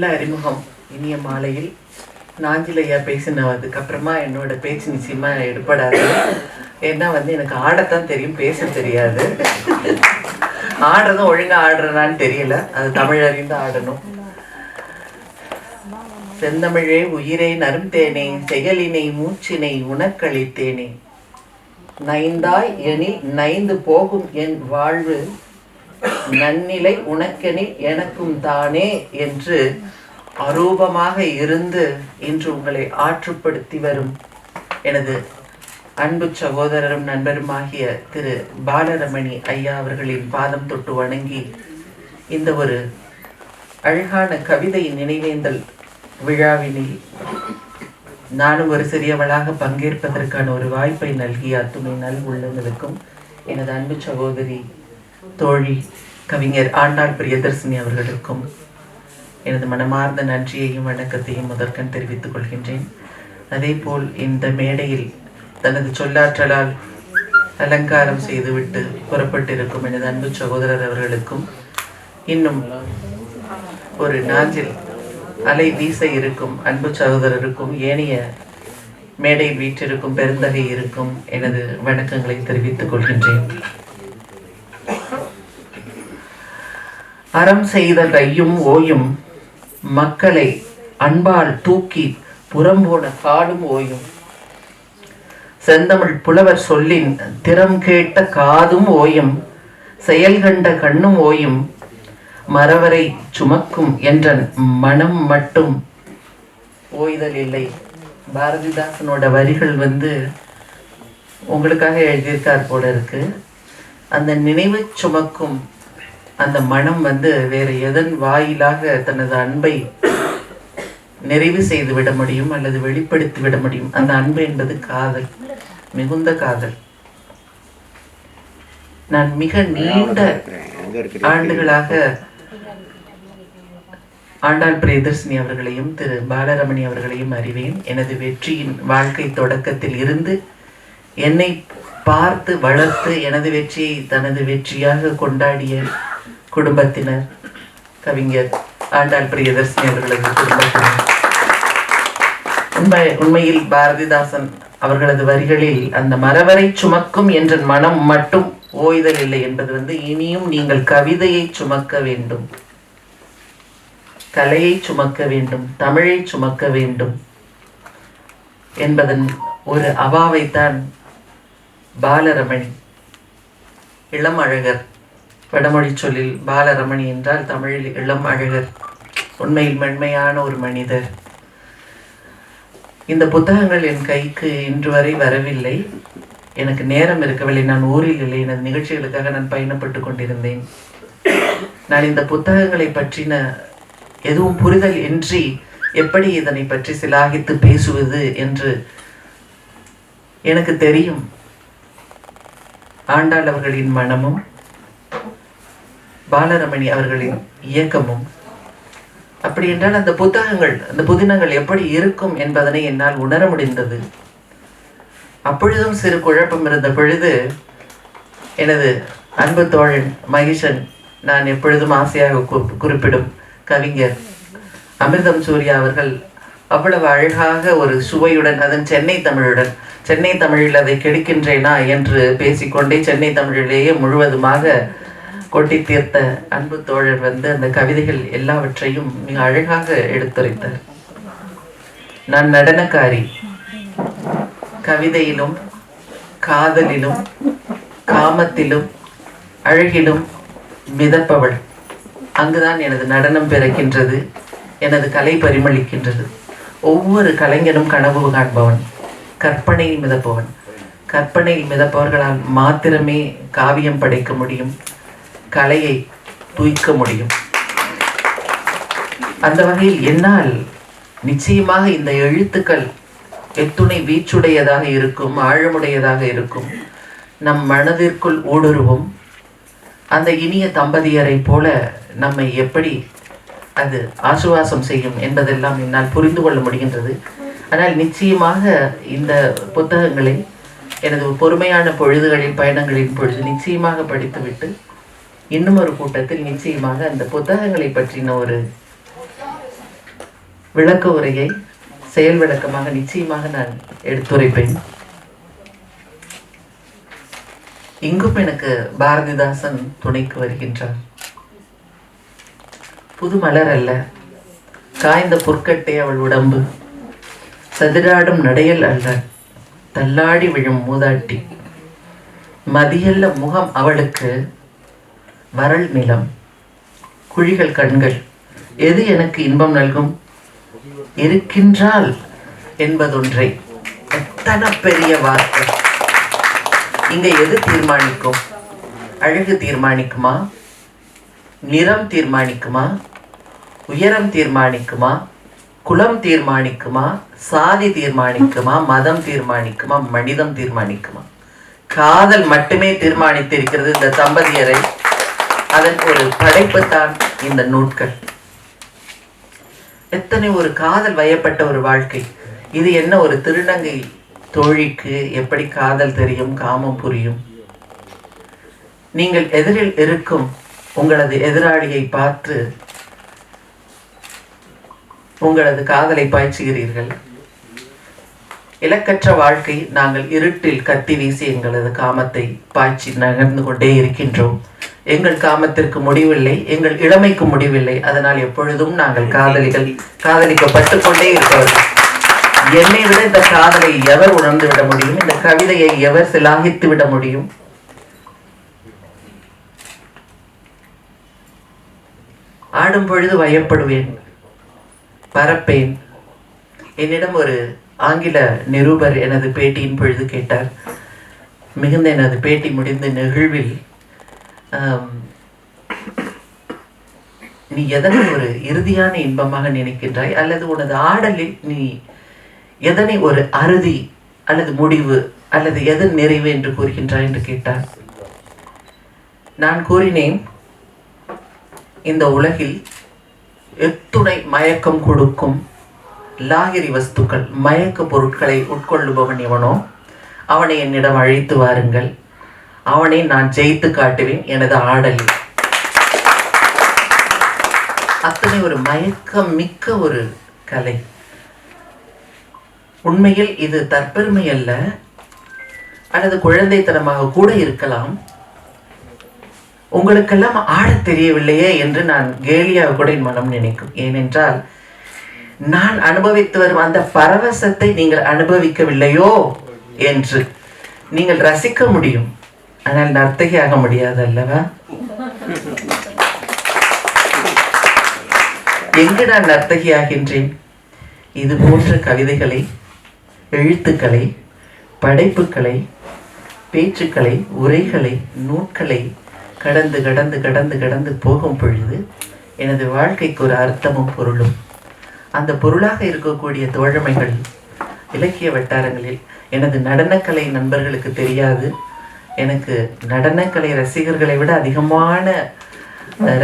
நல்ல அறிமுகம். இனிய மாலையில் நாஞ்சிலையா பேசினதுக்கு அப்புறமா என்னோட பேச்சு நிச்சயமா எடுபடாது. ஏன்னா எனக்கு ஆடத்தான் தெரியும், பேச தெரியாது. ஆடுறதும் ஒழுங்கா ஆடுறதான்னு தெரியல, அது தமிழ் அறிந்து ஆடணும். செந்தமிழே உயிரே நருந்தேனே, செயலினை மூச்சினை உனக்களித்தேனே, நைந்தாய் எனில் நைந்து போகும் என் வாழ்வு, நன்னிலை உனக்கெனில் எனக்கும் தானே என்று அரூபமாக இருந்து இன்று உங்களை ஆற்றுப்படுத்தி வரும் எனது அன்பு சகோதரரும் நண்பருமாகிய திரு பாலரமணி ஐயா அவர்களின் பாதம் தொட்டு வணங்கி இந்த ஒரு அழகான கவிதை நினைவேந்தல் விழாவினில் நானும் ஒரு சிறியவளாக பங்கேற்பதற்கான ஒரு வாய்ப்பை நல்கிய அத்துணை நல் உள்ளங்களுக்கும் எனது அன்பு சகோதரி தோழி கவிஞர் ஆண்டாள் பிரியதர்சினி அவர்களுக்கும் எனது மனமார்ந்த நன்றியையும் வணக்கத்தையும் முதற்கண் தெரிவித்துக் கொள்கின்றேன். அதே போல் இந்த மேடையில் தனது சொல்லாற்றலால் அலங்காரம் செய்துவிட்டு புறப்பட்டிருக்கும் எனது அன்பு சகோதரர் அவர்களுக்கும், இன்னும் ஒரு நாஞ்சில் அலை வீச இருக்கும் அன்பு சகோதரருக்கும், ஏனைய மேடை வீற்றிருக்கும் பெருந்தகை இருக்கும் எனது வணக்கங்களை தெரிவித்துக் கொள்கின்றேன். அறம் செய்த கையும் ஓயும், மக்களை அன்பால் தூக்கி புறம்போன காடும் ஓயும், செந்தமிழ் புலவர் சொல்லின் திறம் கேட்ட காதும் ஓயும், செயல் கண்ட கண்ணும் ஓயும், மறவரை சுமக்கும் என்ற மனம் மட்டும் ஓய்தல் இல்லை. பாரதிதாசனோட வரிகள் உங்களுக்காக எழுதியிருக்கார் போல இருக்கு. அந்த நினைவு சுமக்கும் அந்த மனம் வேற எதன் வாயிலாக தனது அன்பை நிறைவு செய்து விட முடியும் அல்லது வெளிப்படுத்தி விட முடியும்? அந்த அன்பு என்பது காதல், மிகுந்த காதல். நான் மிக நீண்ட ஆண்டுகளாக ஆண்டாள் பிரியதர்சினி அவர்களையும் திரு பாலரமணி அவர்களையும் அறிவேன். எனது வெற்றியின் வாழ்க்கை தொடக்கத்தில் இருந்து என்னை பார்த்து வளர்த்து எனது வெற்றியை தனது வெற்றியாக கொண்டாடிய குடும்பத்தினர், கவிஞர் ஆண்டாள் பிரியதர்சினி அவர்களது குடும்பத்தினர். உண்மையில் பாரதிதாசன் அவர்களது வரிகளில் அந்த மறவரை சுமக்கும் என்ற மனம் மட்டும் ஓய்தல் இல்லை என்பது இனியும் நீங்கள் கவிதையை சுமக்க வேண்டும், கலையை சுமக்க வேண்டும், தமிழை சுமக்க வேண்டும் என்பதன் ஒரு அவாவைத்தான் பாலரமணி, இளம் அழகர். வடமொழி சொல்லில் பாலரமணி என்றால் தமிழில் இளம் அழகர், உண்மையில் மென்மையான ஒரு மனிதர். இந்த புத்தகங்கள் என் கைக்கு இன்று வரை வரவில்லை, எனக்கு நேரம் இருக்கவில்லை, நான் ஊரில் இல்லை, எனது நிகழ்ச்சிகளுக்காக நான் பயணப்பட்டு கொண்டிருந்தேன். நான் இந்த புத்தகங்களை பற்றின எதுவும் புரிதல் இன்றி எப்படி இதனை பற்றி சிலாகித்து பேசுவது என்று எனக்கு தெரியும். ஆண்டாள் அவர்களின் மனமும் பாலரமணி அவர்களின் இயக்கமும் அப்படி என்றால் அந்த புத்தகங்கள், அந்த புதினங்கள் எப்படி இருக்கும் என்பதனை என்னால் உணர முடிந்தது. அப்பொழுதும் சிறு குழப்பம் இருந்த பொழுது எனது அன்பு தோழன் மகிஷன், நான் எப்பொழுதும் ஆசையாக குறிப்பிடும் கவிஞர் அமிர்தம் சூர்யா அவர்கள் அவ்வளவு அழகாக ஒரு சுவையுடன், அதன் சென்னை தமிழில் அதை கெடுக்கின்றேனா என்று பேசிக்கொண்டே சென்னை தமிழிலேயே முழுவதுமாக கொட்டி தீர்த்த அன்பு தோழர் அந்த கவிதைகள் எல்லாவற்றையும் மிக அழகாக எடுத்துரைத்தார். நான் நடனக்காரி, கவிதையிலும் காதலிலும் காமத்திலும் அழகிலும் மிதப்பவள். அங்குதான் எனது நடனம் பிறக்கின்றது, எனது கலை பரிமளிக்கின்றது. ஒவ்வொரு கலைஞனும் கனவு காண்பவன், கற்பனையில் மிதப்பவன். கற்பனையில் மிதப்பவர்களால் மாத்திரமே காவியம் படைக்க முடியும், கலையை தூய்க்க முடியும். அந்த வகையில் என்னால் நிச்சயமாக இந்த எழுத்துக்கள் எத்துணை வீச்சுடையதாக இருக்கும், ஆழமுடையதாக இருக்கும். நம் மனதிற்குள் ஊடுருவும் அந்த இனிய தம்பதியரை போல நம்மை எப்படி அது ஆசுவாசம் செய்யும் என்பதெல்லாம் என்னால் புரிந்து கொள்ள முடிகின்றது. ஆனால் நிச்சயமாக இந்த புத்தகங்களை எனது பொறுமையான பொழுதுகளில், பயணங்களின் பொழுது நிச்சயமாக படித்துவிட்டு இன்னும் ஒரு கூட்டத்தில் நிச்சயமாக அந்த புத்தகங்களை பற்றின ஒரு விளக்க உரையை செயல் விளக்கமாக நிச்சயமாக நான் எடுத்துரைப்பேன். இங்கும் எனக்கு பாரதிதாசன் துணைக்கு வருகின்றார். புது மலர் அல்ல, காய்ந்த பொற்கட்டை அவள் உடம்பு, சதிராடும் நடையல் அல்ல, தள்ளாடி விழும் மூதாட்டி, மதியல்ல முகம் அவளுக்கு, வரல் நிலம், குழிகள் கண்கள், எது எனக்கு இன்பம் நல்கும், இருக்கின்றாள் என்பதொன்றை. எத்தனை பெரிய வார்த்தை! இங்க எது தீர்மானிக்கும்? அழகு தீர்மானிக்குமா? நிறம் தீர்மானிக்குமா? உயரம் தீர்மானிக்குமா? குலம் தீர்மானிக்குமா? சாதி தீர்மானிக்குமா? மதம் தீர்மானிக்குமா? மனிதம் தீர்மானிக்குமா? காதல் மட்டுமே தீர்மானித்திருக்கிறது இந்த தம்பதியரை. அதன் ஒரு படைப்பு தான் இந்த நூட்கள். எத்தனை ஒரு காதல் வயப்பட்ட ஒரு வாழ்க்கை இது! என்ன ஒரு திருநங்கை தோழிக்கு எப்படி காதல் தெரியும், காமம் புரியும்? நீங்கள் எதிரில் இருக்கும் உங்களது எதிராளியை பார்த்து உங்களது காதலை பாய்ச்சுகிறீர்கள். இலக்கற்ற வாழ்க்கை. நாங்கள் இருட்டில் கத்தி வீசி எங்களது காமத்தை பாய்ச்சி நகர்ந்து கொண்டே இருக்கின்றோம். எங்கள் காமத்திற்கு முடிவில்லை, எங்கள் இளமைக்கு முடிவில்லை. அதனால் எப்பொழுதும் நாங்கள் காதலிக்கப்பட்டு கொண்டே இருப்பவர்கள். என்னை விட இந்த காதலை எவர் உணர்ந்து விட முடியும்? இந்த கவிதையை எவர் சிலாகித்து விட முடியும்? ஆடும் பொழுது வயப்படுவேன், பரப்பேன். என்னிடம் ஒரு ஆங்கில நிருபர் எனது பேட்டியின் பொழுது கேட்டார். மிகுந்த எனது பேட்டி முடிந்த நிகழ்வில், நீ எதனை ஒரு இறுதியான இன்பமாக நினைக்கின்றாய், அல்லது உனது ஆடலில் நீ எதனை ஒரு அறுதி அல்லது முடிவு அல்லது எதன் நிறைவு என்று கூறுகின்றாய் என்று கேட்டார். நான் கூறினேன், இந்த உலகில் எத்துணை மயக்கம் கொடுக்கும் லாகிரி வஸ்துக்கள், மயக்க பொருட்களை உட்கொள்ளுபவன் எவனோ அவனை என்னிடம் அழைத்து வாருங்கள், அவனை நான் ஜெயித்து காட்டுவேன் எனது ஆடலில். அத்தனை ஒரு மயக்கம் மிக்க ஒரு கலை. உண்மையில் இது தற்பெருமை அல்ல, அல்லது குழந்தைத்தனமாக கூட இருக்கலாம். உங்களுக்கெல்லாம் ஆடத் தெரியவில்லையே என்று நான் கேலியாக கூட என் மனம் நினைக்கும். ஏனென்றால் நான் அனுபவித்து வரும் அந்த பரவசத்தை நீங்கள் அனுபவிக்கவில்லையோ என்று நீங்கள் ரசிக்க முடியும், ஆனால் நர்த்தகியாக முடியாது அல்லவா? எங்கு நான் நர்த்தகியாகின்றேன்? இது போன்ற கவிதைகளை, எழுத்துக்களை, படைப்புகளை, பேச்சுக்களை, உரைகளை, நூட்களை கடந்து கடந்து கடந்து கடந்து போகும் பொழுது எனது வாழ்க்கைக்கு ஒரு அர்த்தமும் பொருளும். அந்த பொருளாக இருக்கக்கூடிய தோழமைகள் இலக்கிய வட்டாரங்களில் எனது நடனக்கலை நண்பர்களுக்கு தெரியாது. எனக்கு நடனக்கலை ரசிகர்களை விட அதிகமான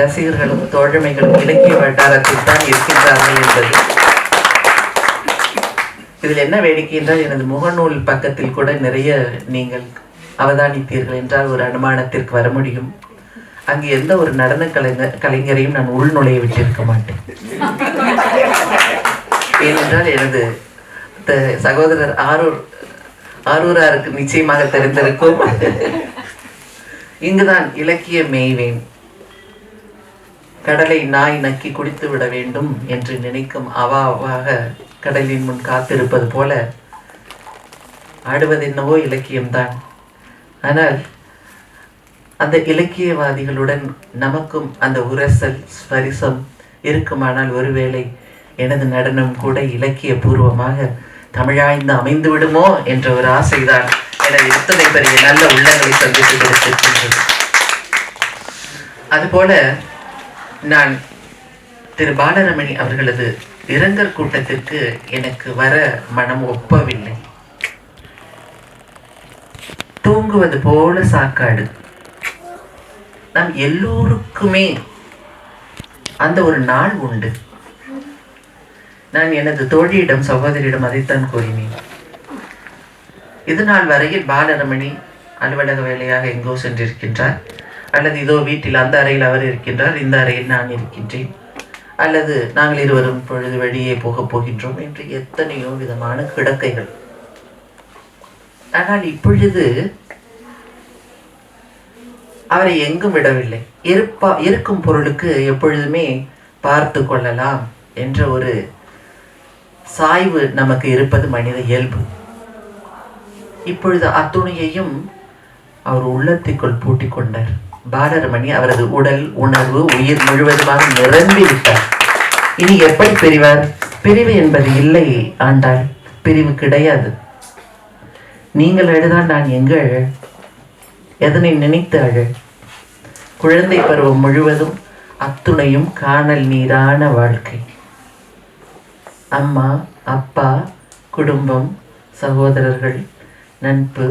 ரசிகர்களும் தோழமைகளும் இலக்கிய வட்டாரத்தில் தான் இருக்கின்றார்கள் என்பது. இதில் என்ன வேடிக்கை என்றால், எனது முகநூல் பக்கத்தில் கூட நிறைய நீங்கள் அவதானித்தீர்கள் என்றால் ஒரு அனுமானத்திற்கு வர முடியும். அங்கு எந்த ஒரு நடன கலைஞரையும் நான் உள்நுழைய விட்டிருக்க மாட்டேன். ஏனென்றால் எனது சகோதரர் ஆரூராருக்கு நிச்சயமாக தெரிந்திருக்கும். இங்குதான் இலக்கிய மேய்வேன், கடலை நாய் நக்கி குடித்து விட வேண்டும் என்று நினைக்கும் அவாவாக கடலின் முன் காத்திருப்பது போல ஆடுவது என்னவோ இலக்கியம்தான். ஆனால் அந்த இலக்கியவாதிகளுடன் நமக்கும் அந்த உரசல் ஸ்பரிசம் இருக்குமானால் ஒருவேளை எனது நடனம் கூட இலக்கிய பூர்வமாக தமிழாய்ந்து அமைந்து விடுமோ என்ற ஒரு ஆசைதான் எனது இத்தனை பெரிய நல்ல உள்ளங்களை சந்தித்து கொடுத்திருக்கின்றது. அதுபோல நான் திரு பாலரமணி அவர்களது இரங்கற் கூட்டத்திற்கு எனக்கு வர மனம் ஒப்பவில்லை. தூங்குவது போல சாக்காடு. நாம் எல்லோருக்குமே அந்த ஒரு நாள் உண்டு. நான் எனது தோழியிடம், சகோதரியிடம் அதைத்தான் கூறினேன். இது நாள் வரையில் பாலரமணி அலுவலக வேலையாக எங்கோ சென்றிருக்கின்றார், அல்லது இதோ வீட்டில் அந்த அறையில் அவர் இருக்கின்றார், இந்த அறையில் நான் இருக்கின்றேன். அல்லது நாங்கள் இருவரும் பொழுது வெளியே போகப் போகின்றோம் என்று எத்தனையோ விதமான கிடக்கைகள். ஆனால் இப்பொழுது அவரை எங்கும் விடவில்லை. இருக்கும் பொருளுக்கு எப்பொழுதுமே பார்த்து கொள்ளலாம் என்ற ஒரு சாய்வு நமக்கு இருப்பது மனித இயல்பு. இப்பொழுது அத்துணையையும் அவர் உள்ளத்திற்குள் பூட்டிக் கொண்டார். பாலரமணி அவரது உடல், உணர்வு, உயிர் முழுவதுமாக நிரம்பி விட்டார். இனி எப்படி பிரிவார்? பிரிவு என்பது இல்லை ஆண்டாள், பிரிவு கிடையாது. நீங்கள் அழுதால் நான் எங்கு அழ? எதனை நினைத்து அழ? குழந்தை பருவம் முழுவதும் அத்துணையும் காணல் நீரான வாழ்க்கை. அம்மா, அப்பா, குடும்பம், சகோதரர்கள், நட்பு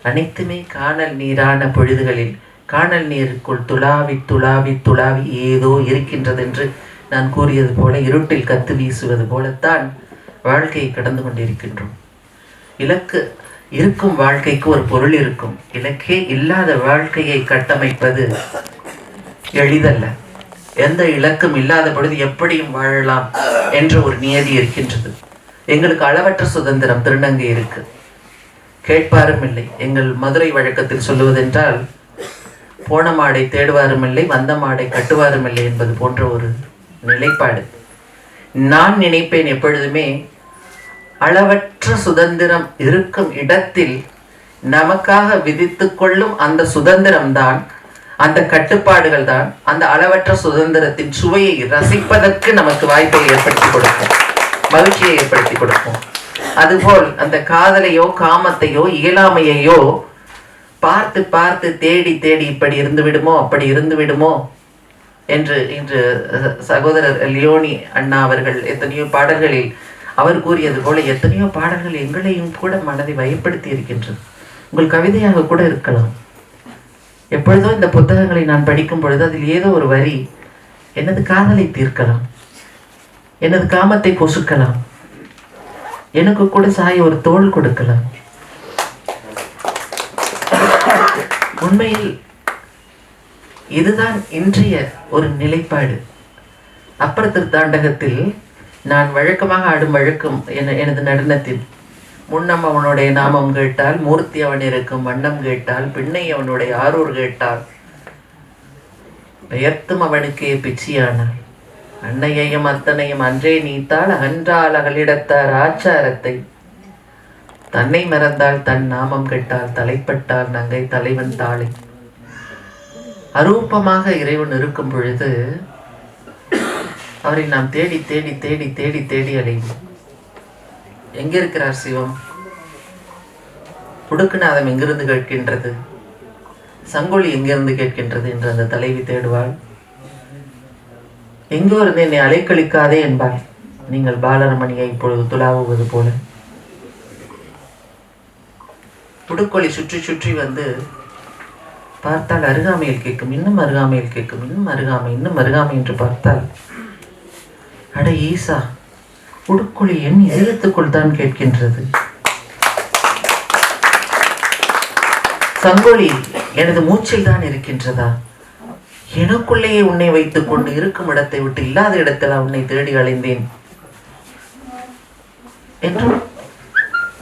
அனைத்துமே காணல் நீரான பொழுதுகளில் காணல் நீருக்குள் துளாவி துளாவி துளாவி ஏதோ இருக்கின்றது என்று நான் கூறியது போல இருட்டில் கத்து வீசுவது போலத்தான் வாழ்க்கையை கடந்து கொண்டிருக்கின்றோம். இலக்கு இருக்கும் வாழ்க்கைக்கு ஒரு பொருள் இருக்கும். இலக்கே இல்லாத வாழ்க்கையை கட்டமைப்பது எளிதல்ல. எந்த இலக்கும் இல்லாத பொழுது எப்படியும் வாழலாம் என்ற ஒரு நியதி இருக்கின்றது. எங்களுக்கு அளவற்ற சுதந்திரம் திருநங்கை இருக்கு, கேட்பாரும் இல்லை. எங்கள் மதுரை வழக்கத்தில் சொல்லுவதென்றால், போன மாடை தேடுவாரும் இல்லை, வந்த மாடை கட்டுவாரும் இல்லை என்பது போன்ற ஒரு நிலைப்பாடு. நான் நினைப்பேன் எப்பொழுதுமே, அளவற்ற சுதந்திரம் இருக்கும் இடத்தில் நமக்காக விதித்து கொள்ளும் அந்த சுதந்திரம்தான், அந்த கட்டுப்பாடுகள் தான் அந்த அளவற்ற சுதந்திரத்தின் சுவையை ரசிப்பதற்கு நமக்கு வாய்ப்பை ஏற்படுத்தி கொடுக்கும், மகிழ்ச்சியை ஏற்படுத்தி கொடுக்கும். அதுபோல் அந்த காதலையோ காமத்தையோ இயலாமையோ பார்த்து பார்த்து தேடி தேடி இப்படி இருந்து விடுமோ அப்படி இருந்து விடுமோ என்று இன்று சகோதரர் லியோனி அண்ணா அவர்கள் எத்தனையோ பாடல்களில் அவர் கூறியது போல எத்தனையோ பாடல்கள் எங்களையும் கூட மனதை வயப்படுத்தி இருக்கின்றது. உங்கள் கவிதையாக கூட இருக்கலாம். எப்பொழுதோ இந்த புத்தகங்களை நான் படிக்கும் பொழுது அதில் ஏதோ ஒரு வரி எனது காதலை தீர்க்கலாம், எனது காமத்தை பொசுக்கலாம், எனக்கு கூட சாய ஒரு தோள் கொடுக்கலாம். உண்மையில் இதுதான் இன்றைய ஒரு நிலைப்பாடு. அப்பர் திருத்தாண்டகத்தில் நான் வழக்கமாக ஆடும் வழக்கம் எனது நடனத்தில், முன்னம் அவனுடைய நாமம் கேட்டால், மூர்த்தி அவன் இருக்கும் வண்ணம் கேட்டால், பின்னை அவனுடைய ஆரூர் கேட்டால், பெயர்த்தும் அவனுக்கே பிச்சியானாள், அன்னையையும் அத்தனையும் அன்றே நீத்தால் அகன்றால் அகலிடத்தார் ஆச்சாரத்தை, தன்னை மறந்தால் தன் நாமம் கெட்டால், தலைப்பட்டால் நங்கை தலைவன் தாளை. அரூபமாக இறைவன் இருக்கும் பொழுது அவரை நாம் தேடி தேடி தேடி தேடி தேடி அடைவோம். எங்க இருக்கிறார் சிவம்? புடுக்குநாதம் எங்கிருந்து கேட்கின்றது, சங்கொலி எங்கிருந்து கேட்கின்றது என்று அந்த தலைவி தேடுவாள். எங்கோ இருந்து என்னை அலைக்கழிக்காதே என்பாள். நீங்கள் பாலரமணியை இப்பொழுது துளாவுவது போல புடுக்கொலி சுற்றி சுற்றி வந்து பார்த்தால் அருகாமையில் கேட்கும், இன்னும் அருகாமையில் கேட்கும், இன்னும் அருகாமை, இன்னும் அருகாமை என்று பார்த்தால், அட ஈசா, புடுக்கொலி என் இதயத்துக்குள் தான் கேட்கின்றது. சங்கொலி எனது மூச்சில் தான் இருக்கின்றதா? எனக்குள்ளேயே உன்னை வைத்துக் கொண்டு இருக்கும் இடத்தை விட்டு இல்லாத இடத்தில் உன்னை தேடி அலைந்தேன் என்று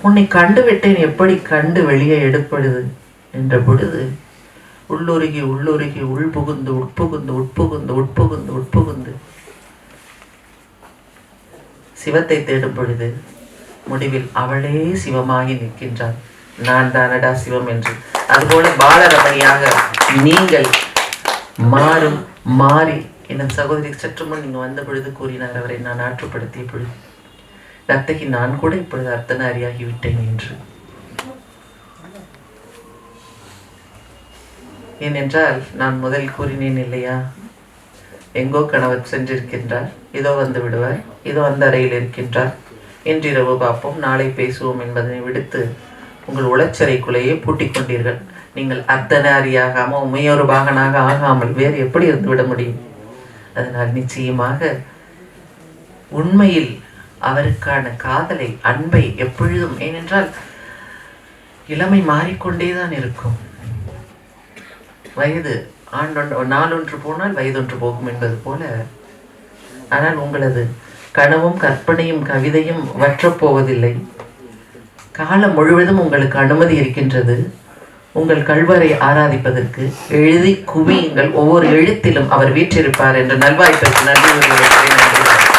உன்னை கண்டுவிட்டேன், எப்படி கண்டு வெளியே எடுப்படுது என்ற பொழுது உள்ளுருகி உள்ளுருகி உள்புகுந்து உட்புகுந்து உட்புகுந்து உட்புகுந்து உட்புகுந்து சிவத்தை தேடும் பொழுது முடிவில் அவளே சிவமாகி நிற்கின்றாள். நான் தானடா சிவம் என்று. அதுபோல பாலரமணியாக நீங்கள் மாறும் மாறி, என் சகோதரி சற்று முன் நீங்க வந்த பொழுது கூறினார், அவரை நான் ஆற்றுப்படுத்திய பொழுது, அத்தகைய நான் கூட இப்பொழுது அர்த்தநாரியாகிவிட்டேன் என்று. ஏனென்றால் நான் முதல் கூறினேன் இல்லையா, எங்கோ கணவர் சென்றிருக்கின்றார், இதோ வந்து விடுவார், இதோ அந்த அறையில் இருக்கின்றார், இன்றிரவு பார்ப்போம், நாளை பேசுவோம் என்பதனை விடுத்து உங்கள் உளச்சரைக்குள்ளேயே பூட்டிக் கொண்டீர்கள். நீங்கள் அர்த்தநாரியாகாம உமையொரு பாகனாக ஆகாமல் வேறு எப்படி இருந்து விட முடியும்? அதனால் நிச்சயமாக உண்மையில் அவருக்கான காதலை, அன்பை எப்பொழுதும், ஏனென்றால் இளமை மாறிக்கொண்டேதான் இருக்கும். வயது நாளொன்று போனால் வயதொன்று போகும் என்பது போல ஆனால் உங்களது கனவும் கற்பனையும் கவிதையும் வற்றப்போவதில்லை. காலம் முழுவதும் உங்களுக்கு அனுமதி இருக்கின்றது உங்கள் கள்வரை ஆராதிப்பதற்கு. எழுதி குவியுங்கள், ஒவ்வொரு எழுத்திலும் அவர் வீற்றிருப்பார் என்ற நல்வாய்ப்பிற்கு நன்றி.